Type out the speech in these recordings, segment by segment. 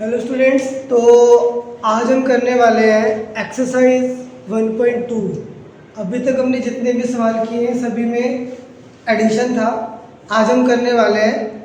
Hello students, तो आज हम करने वाले हैं एक्सरसाइज 1.2। अभी तक हमने जितने भी सवाल किए हैं सभी में एडिशन था। आज हम करने वाले हैं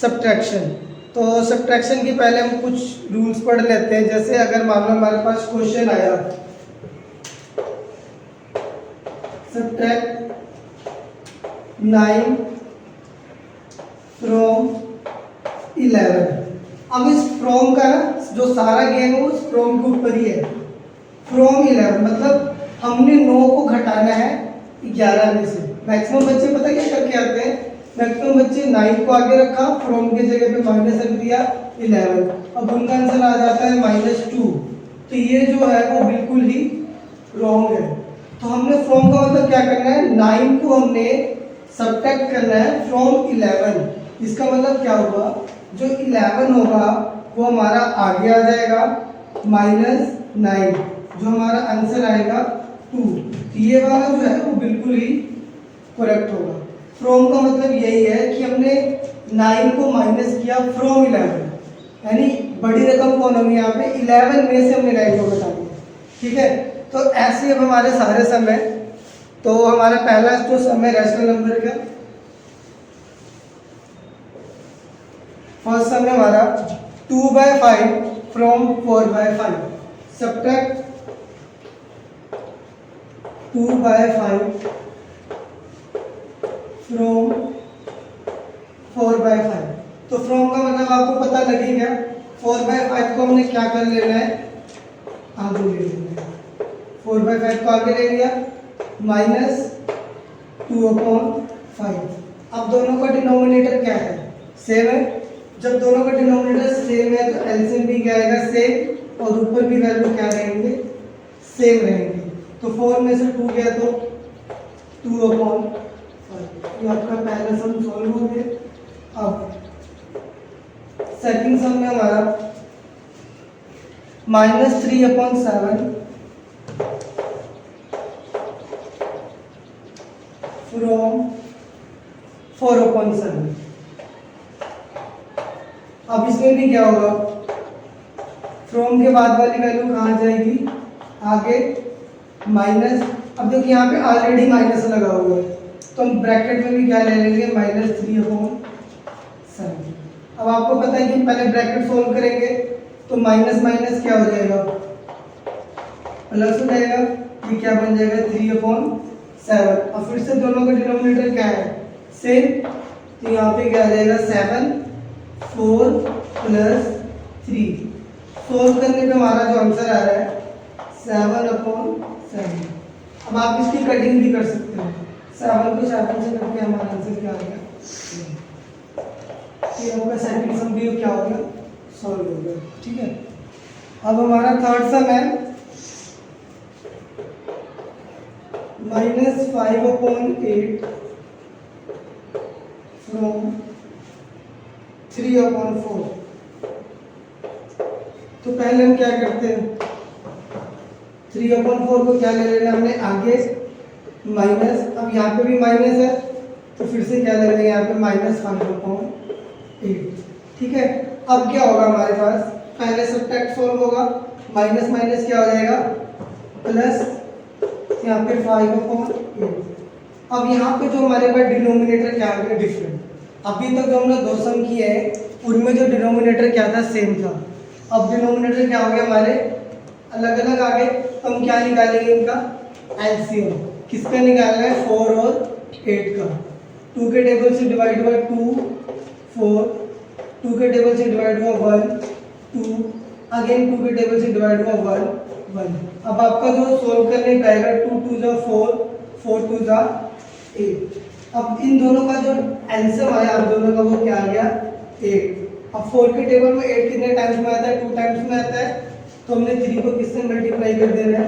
सब्ट्रैक्शन। तो सब्ट्रैक्शन के पहले हम कुछ रूल्स पढ़ लेते हैं। जैसे अगर मान लो हमारे पास क्वेश्चन आया सब्ट्रैक्ट 9 फ्रॉम 11। अब इस फ्रॉम का जो सारा गेम है वो इस फ्रॉम के ऊपर ही है। फ्रॉम 11 मतलब हमने 9 को घटाना है 11 में से। मैक्सिमम बच्चे पता क्या करके आते हैं, मैक्सिमम बच्चे 9 को आगे रखा, फ्रॉम की जगह पे माइनस रख दिया 11। अब उनका आंसर आ जाता है -2। तो ये जो है वो बिल्कुल ही रॉन्ग है। तो हमने फ्रॉम का मतलब क्या करना है, 9 को हमने सब्ट्रैक्ट करना है फ्रॉम 11। इसका मतलब क्या होगा, जो 11 होगा वो हमारा आगे आ जाएगा -9, जो हमारा आंसर आएगा 2। तो ये वाला जो है वो बिल्कुल ही करेक्ट होगा। फ्रॉम का मतलब यही है कि हमने 9 को माइनस किया फ्रॉम 11, यानी बड़ी रकम कौन होगी यहाँ पे, 11 में से हमने 9 को घटा दिया। ठीक है, तो ऐसे अब हमारे सारे सम है। तो हमारा पहला जो सम है रैशनल नंबर का, फर्स्ट सम है हमारा 2/5 फ्रॉम 4/5। Subtract 2/5 from 4/5। तो फ्रॉम का मतलब आपको पता लगेगा, 4/5 को हमने क्या कर लेना है, आगे ले लेना है। 4/5 को आगे ले लिया, -2/5। अब दोनों का डिनोमिनेटर क्या है, सेम है। जब दोनों का डिनोमिनेटर सेम है तो एलसीएम भी क्या आएगा, सेम, और ऊपर भी वैल्यू क्या रहेंगे, सेम रहेंगे। तो 4 में से 2 गया तो 2/5। ये आपका पहला सम सॉल्व हो गया। अब सेकंड सम में हमारा -3/7 फ्रॉम 4/7। अब इसमें भी क्या होगा, फ्रॉम के बाद वाली वैल्यू कहाँ जाएगी, आगे माइनस। अब देखिए यहाँ पे ऑलरेडी माइनस लगा हुआ है तो हम ब्रैकेट में भी क्या ले लेंगे, -3/7। अब आपको पता है कि पहले ब्रैकेट सोल्व करेंगे तो माइनस माइनस क्या हो जाएगा, प्लस हो जाएगा। ये क्या बन जाएगा, 3/7। और फिर से दोनों का डिनोमिनेटर क्या है, सेम। तो यहाँ पे क्या आ जाएगा, 7 4 + 3। सोल्व करने पे हमारा जो आंसर आ रहा है 7/7। अब आप इसकी कटिंग भी कर सकते हो, 7 को 7 से करके हमारा आंसर क्या आ गया, ये आपका सेकंड सम भी क्या हो गया, सॉल्व हो गया। ठीक है, अब हमारा थर्ड सम है -5/8 फ्रॉम 3/4। तो पहले हम क्या करते हैं, 3/4 को क्या ले लेना हमने, आगे माइनस। अब यहाँ पे भी माइनस है तो फिर से क्या ले लेंगे, यहाँ पे -5/8। ठीक है, अब क्या होगा हमारे पास, पहले सब्ट्रैक्ट सोल्व होगा, माइनस माइनस क्या हो जाएगा, प्लस। यहाँ पे 5/8। अब यहाँ पे जो हमारे पास डिनोमिनेटर क्या हो गया, डिफरेंट। अभी तक जो हमने 2 सम किए हैं उनमें जो डिनोमिनेटर क्या था, सेम था। अब डिनोमिनेटर क्या हो गया हमारे अलग अलग आ गए। तो हम क्या निकालेंगे, इनका एलसीएम। किसका निकालना है, 4 और 8 का। 2 के टेबल से डिवाइड हुआ 2 4, 2 के टेबल से डिवाइड हुआ 1 2, अगेन 2 के टेबल से डिवाइड हुआ 1 1। अब आपका जो सोल्व करने पाएगा 2 2 जा 4, 4 2 जा 8। अब इन दोनों का जो आंसर आया, आप दोनों का वो क्या आ गया, 8। अब 4 के टेबल में 8 कितने टाइम्स में आता है, 2 टाइम्स में आता है। तो हमने 3 को किससे मल्टीप्लाई कर देना है,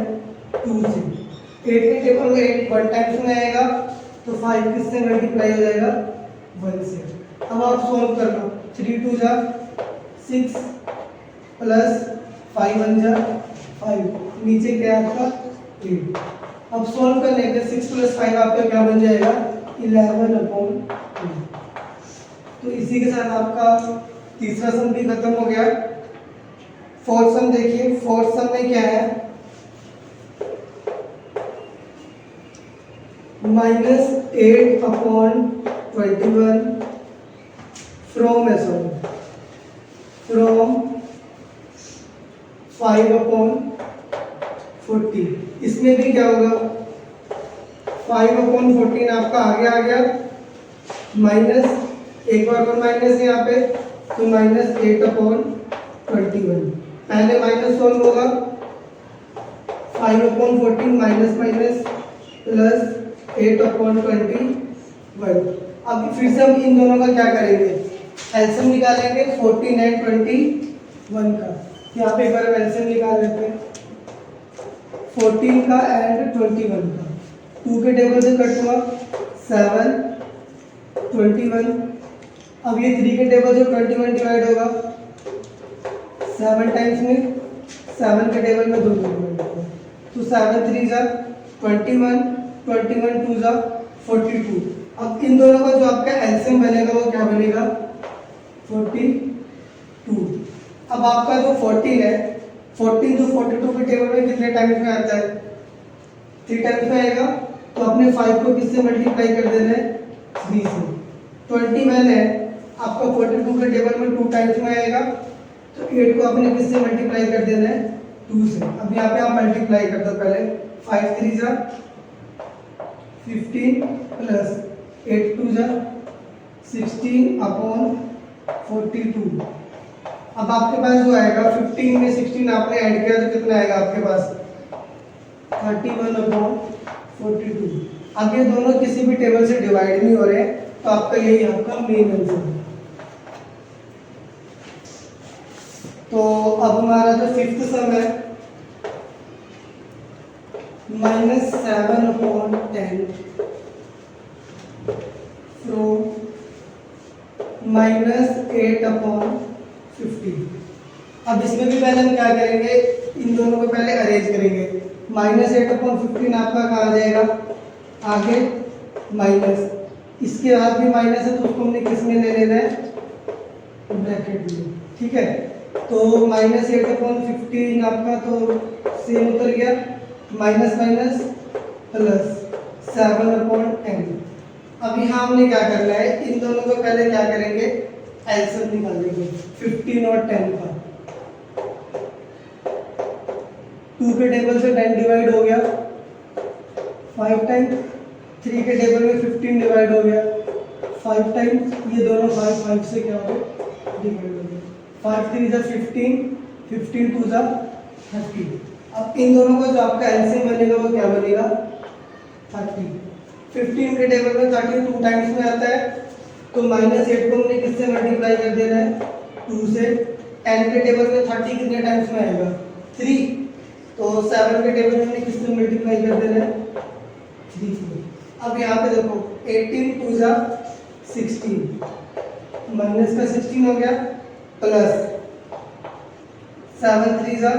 2 से। 8 के टेबल में 8 1 टाइम्स में आएगा तो 5 किससे मल्टीप्लाई हो जाएगा, 1 से। अब आप सॉल्व कर लो, 3 2 जा 6 प्लस 5 1 जा 5, नीचे क्या है आपका 8। अब सॉल्व करने पे 6 + 5 आपका क्या बन जाएगा, 11/8। तो इसी के साथ आपका तीसरा सम भी खत्म हो गया। फोर्थ सम देखिए, फोर्थ सम में क्या है, -8/21 फ्रॉम 5/14। इसमें भी क्या होगा, 5/14 आपका आगे आ गया, माइनस एक बार और माइनस है यहाँ पे, तो -8/21। पहले माइनस सॉल्व होगा, 5/14 माइनस माइनस प्लस 8/21। अब फिर से हम इन दोनों का क्या करेंगे, एलसीएम निकालेंगे 14 एंड 21 का। यहाँ पे एक बार एलसीएम निकाल लेते हैं, 14 का एंड 21 का। 2 के टेबल से कट हुआ 7, 21। अब ये 3 के टेबल से 21 डिवाइड होगा 7 टाइम्स में, 7 के टेबल में 2 डिवाइड होगा, तो 7 3 जा 21, 21 2 जा 42। अब इन दोनों का जो आपका एलसीएम बनेगा वो क्या बनेगा, 42। अब आपका जो 14 है, 14 जो 42 के टेबल में कितने टाइम्स में आता है, 3 टाइम्स में आएगा, तो अपने 5 को किससे मल्टीप्लाई कर देना है, 3 से। 21 है आपका 42 के टेबल में 2 टाइम्स में आएगा, तो 8 को अपने किससे मल्टीप्लाई कर देना है, 2 से। अब यहाँ पे आप मल्टीप्लाई कर दो पहले, 5 3 जा 15 प्लस 8 2 जा 16/42। अब आपके पास जो आएगा 15 में 16 आपने ऐड किया तो कितना आएगा आपके पास, 31/42। अब ये दोनों किसी भी टेबल से डिवाइड नहीं हो रहे, तो आपका यही आपका मेन आंसर है। तो अब हमारा जो फिफ्थ सम है, -7/10 फ्रॉम -8/50। अब इसमें भी पहले हम क्या करेंगे, इन दोनों को पहले अरेंज करेंगे। -8/15 आपका कहाँ आ जाएगा, आगे माइनस, इसके बाद भी माइनस है तो उसको हमने किस में ले लेना है, ब्रैकेट में, ठीक है। तो -8/15 आपका तो सेम उतर गया, माइनस माइनस प्लस 7/10। अब यहाँ हमने क्या करना है, इन दोनों को पहले क्या करेंगे, एलसीएम निकालेंगे 15 और 10 का। 2 के टेबल से 10 डिवाइड हो गया 5 टाइम्स, 3 के टेबल में 15 डिवाइड हो गया 5 टाइम्स, ये दोनों 5 से क्या हो गए, डिवाइड हो गए। 5 3 जा 15, 15 2 जा 30। अब इन दोनों का जो आपका एलसीएम बनेगा वो क्या बनेगा, 30। 15 के टेबल में 30 2 टाइम्स में आता है, तो -8 को हमने किससे मल्टीप्लाई कर देना है, 2 से। 10 के टेबल में 30 कितने टाइम्स में आएगा, 3, तो 7 के टेबल में हमने किससे मल्टीप्लाई कर देना है, 3 से। अब यहाँ पे देखो 18 2 जा 16, माइनस का 16 हो गया, प्लस 7 3 जा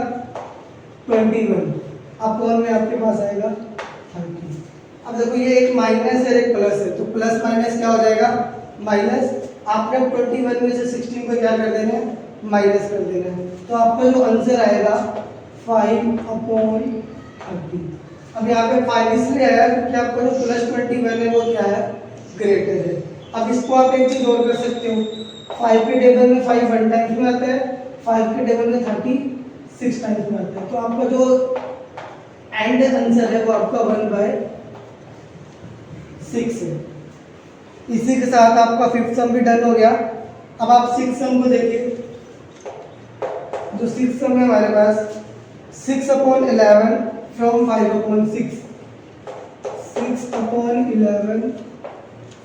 21, अपॉन में आपके पास आएगा 30। अब देखो ये एक माइनस है एक प्लस है, तो प्लस माइनस क्या हो जाएगा, माइनस। आपने 21 में से 16 को क्या कर देना है, माइनस कर देना है, तो आपका जो आंसर आएगा 5/30। अब यहाँ पे 5 इसलिए आया क्योंकि आपका जो +21 है वो क्या है, ग्रेटर है। अब इसको आप एक चीज और कर सकते हो, 5 के टेबल में 5 1 टाइम्स में आता है, 5 के टेबल में 36 टाइम्स में आता है, तो आपका जो एंड आंसर है वो आपका 1/6 है। इसी के साथ आपका फिफ्थ सम भी डन हो गया। अब आप सिक्स सम को देखिए, जो सिक्स सम है हमारे पास 6/11 फ्रॉम 5/6, 6/11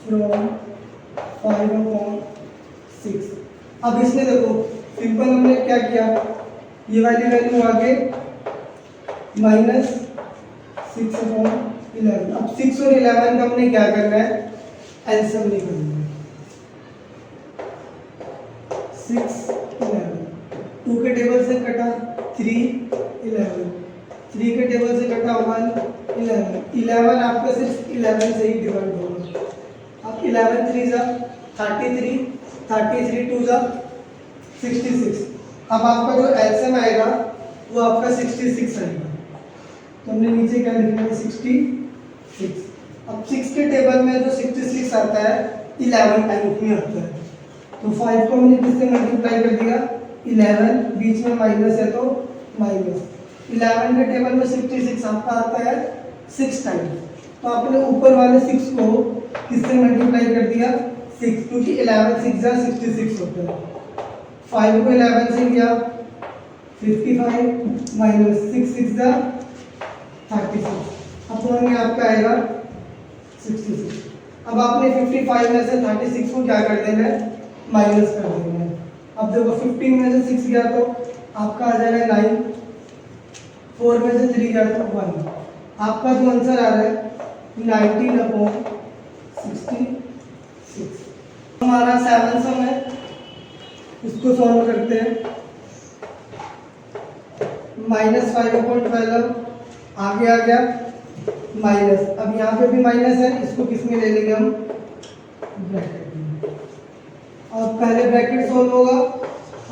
फ्रॉम 5/6। अब इसमें देखो सिंपल हमने क्या किया, ये वाली वैल्यू आगे -6/11। अब 6 और 11 का हमने क्या करना है, एलसीएम निकालना है। 6 11, 2 के टेबल से कटा 3 11, 3 के टेबल से कटा 1 11, 11 आपका सिर्फ 11 से ही डिवाइड होगा। अब 11 3 जा 33, 33 2 जा 66। अब आपका जो एलसीएम आएगा वो आपका 66 आएगा। तो हमने नीचे क्या लिखना है 66। अब 6 के टेबल में जो 66 आता है 11 टाइम्स में आता है। तो 5 को हमने किससे मल्टीप्लाई कर दिया 11, बीच में माइनस है तो माइनस 11 के टेबल में 66 आपका आता है 6 टाइम्स। तो आपने ऊपर वाले 6 को किससे मल्टीप्लाई कर दिया 6, क्योंकि 11 6 जा 66 होता है। 5 को 11 से किया 55 माइनस 6 6 जा 36, अपॉन में आपका आएगा 66। अब आपने 55 में से 36 को क्या कर देना है माइनस कर देना है। अब देखो 15 में से 6 गया तो आपका आ जाएगा 9, 4 में से 3 गया तो 1। आपका जो आंसर आ रहा है 19/66। हमारा 7 सम है, इसको सॉल्व करते हैं। -5/12 आगे आ गया माइनस, अब यहाँ पे भी माइनस है, इसको किस में ले लेंगे हम ब्रैकेट में। अब पहले ब्रैकेट सोल्व होगा,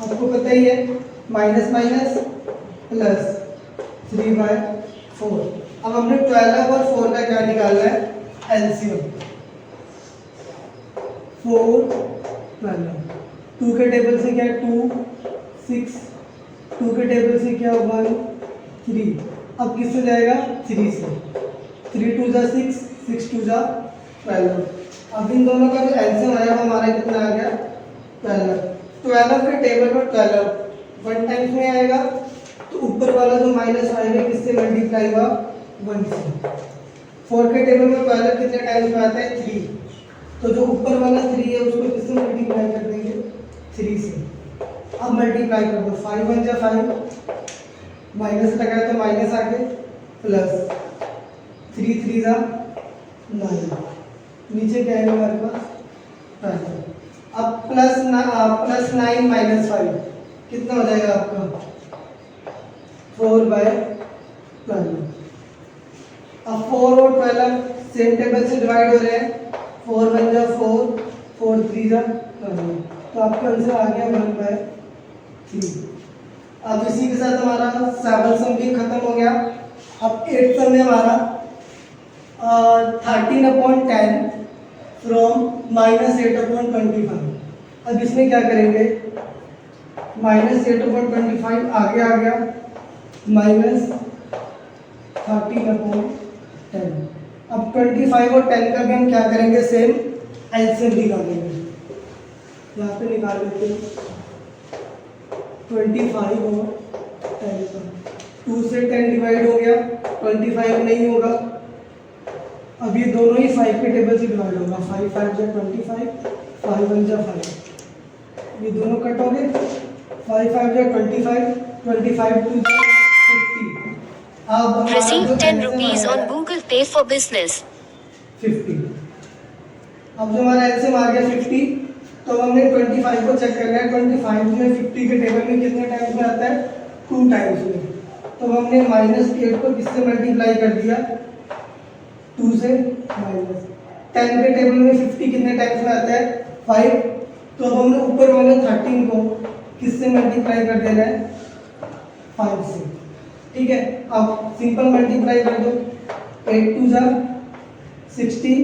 आपको पता ही है माइनस माइनस प्लस 3/4। अब हमने 12 और 4 का क्या निकालना है एलसीएम। 4 12, 2 के टेबल से क्या 2 6, 2 के टेबल से क्या 1 3। अब किससे जाएगा 3 से, 3 2 जा 6, 6 2 जा 12। अब इन दोनों का जो एलसीएम आया वो हमारा कितना आ गया 12। 12 के टेबल में 12 1 टाइम्स में आएगा, तो ऊपर वाला जो माइनस आएगा किससे मल्टीप्लाई हुआ 1 से। 4 के टेबल में 12 कितने टाइम्स में आता है 3, तो जो ऊपर वाला 3 है उसको किससे मल्टीप्लाई कर देंगे 3 से। अब मल्टीप्लाई कर दो, 5 1 जा 5, माइनस लगाया तो माइनस आगे प्लस 3 3 जा 9, नीचे क्या है हमारे पास 5। अब प्लस 9 माइनस 5 कितना हो जाएगा आपका 4/12। अब 4 और 12 सेम टेबल से डिवाइड हो रहे हैं, 4 1 जा 4, 4 3 जा 12, तो आपका आंसर आ गया 1/3। अब इसी के साथ हमारा 7 सम भी खत्म हो गया। अब 8 सम में हमारा 13/10 फ्रॉम -8/25। अब इसमें क्या करेंगे -8/25 आगे आ गया -13/10। अब 25 और 10 का भी हम क्या करेंगे सेम एलसीएम निकालेंगे। यहाँ पे निकाल लेते हैं 25 और 10 का, 2 से 10 डिवाइड हो गया, 25 नहीं होगा। अब ये दोनों ही 5 के टेबल से डिवाइड होगा, 5 5 जा 25, 5 1 जा 5, ये दोनों कट हो गए, 5 5 जा 25, 25 2 जा 50। अब Receive 10 rupees on Google Pay for business. 50। अब जो हमारा एलसीएम आ गया 50, तो हमने 25 को चेक करना है। 25 में 50 के टेबल में कितने टाइम्स में आता है 2 टाइम्स में, तो हमने -8 को किससे मल्टीप्लाई कर दिया 2 से माइनस। 10 के टेबल में 50 कितने टाइम्स में आता है 5, तो अब हमने ऊपर वाले 13 को किससे मल्टीप्लाई कर देना है 5 से। ठीक है, अब सिंपल मल्टीप्लाई कर दो, 8 2 जा 16,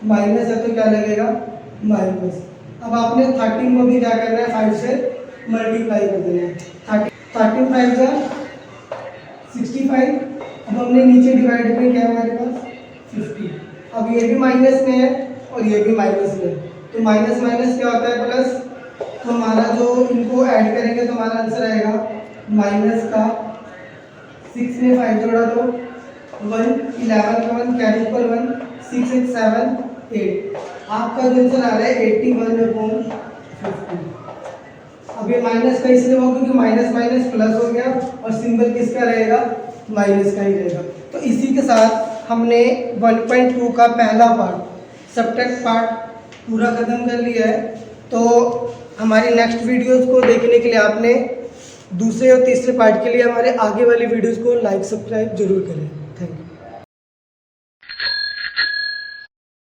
माइनस है तो क्या लगेगा माइनस। अब आपने 13 को भी क्या करना है 5 से मल्टीप्लाई कर देना है। 13 5 जा 65। अब हमने नीचे डिवाइड में क्या हमारे पास 50। अब ये भी माइनस में है और ये भी माइनस में है, तो माइनस माइनस क्या होता है प्लस, तो हमारा जो इनको ऐड करेंगे तो हमारा आंसर आएगा माइनस का 6 में 5 जोड़ा तो 1, 11 का 1 कैरी पर 1, 6 6 7 8। आपका जो आंसर आ रहा है 81/50। अब ये माइनस का इसलिए होगा क्योंकि माइनस माइनस प्लस हो गया और सिंबल किसका रहेगा माइनस का ही रहेगा। तो इसी के साथ हमने 1.2 का पहला पार्ट सब्ट्रैक्ट पार्ट पूरा खत्म कर लिया है। तो हमारी नेक्स्ट वीडियोस को देखने के लिए आपने दूसरे और तीसरे पार्ट के लिए हमारे आगे वाली वीडियोस को लाइक सब्सक्राइब जरूर करें।